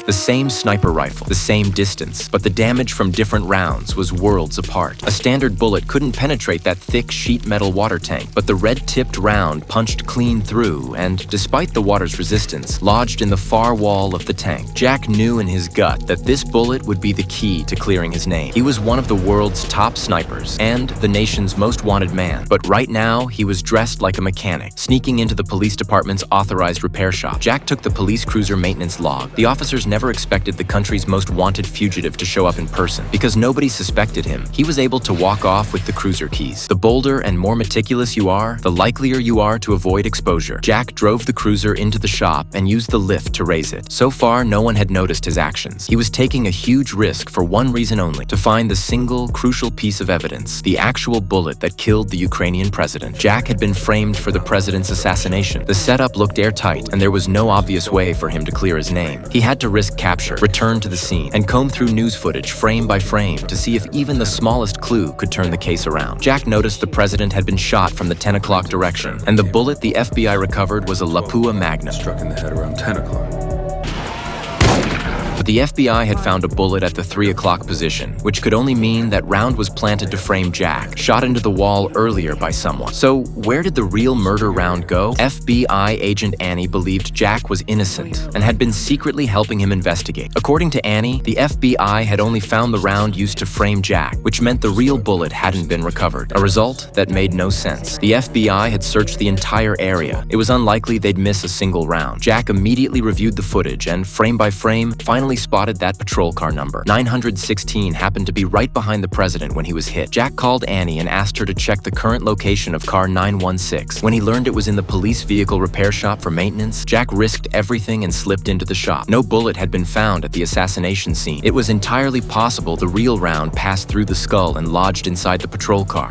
The same sniper rifle, the same distance, but the damage from different rounds was worlds apart. A standard bullet couldn't penetrate that thick sheet metal water tank, but the red-tipped round punched clean through and, despite the water's resistance, lodged in the far wall of the tank. Jack knew in his gut that this bullet would be the key to clearing his name. He was one of the world's top snipers and the nation's most wanted man, but right now he was dressed like a mechanic, sneaking into the police department's authorized repair shop. Jack took the police cruiser maintenance log. The officers never expected the country's most wanted fugitive to show up in person. Because nobody suspected him, he was able to walk off with the cruiser keys. The bolder and more meticulous you are, the likelier you are to avoid exposure. Jack drove the cruiser into the shop and used the lift to raise it. So far, no one had noticed his actions. He was taking a huge risk for one reason only: to find the single, crucial piece of evidence, the actual bullet that killed the Ukrainian president. Jack had been framed for the president's assassination. The setup looked airtight, and there was no obvious way for him to clear his name. He had to risk capture, return to the scene, and comb through news footage frame by frame to see if even the smallest clue could turn the case around. Jack noticed the president had been shot from the 10 o'clock direction, and the bullet the FBI recovered was a Lapua Magnum. Struck in the head around 10 o'clock. But the FBI had found a bullet at the 3 o'clock position, which could only mean that round was planted to frame Jack, shot into the wall earlier by someone. So where did the real murder round go? FBI agent Annie believed Jack was innocent and had been secretly helping him investigate. According to Annie, the FBI had only found the round used to frame Jack, which meant the real bullet hadn't been recovered. A result that made no sense. The FBI had searched the entire area. It was unlikely they'd miss a single round. Jack immediately reviewed the footage and, frame by frame, finally spotted that patrol car number. 916 happened to be right behind the president when he was hit. Jack called Annie and asked her to check the current location of car 916. When he learned it was in the police vehicle repair shop for maintenance, Jack risked everything and slipped into the shop. No bullet had been found at the assassination scene. It was entirely possible the real round passed through the skull and lodged inside the patrol car.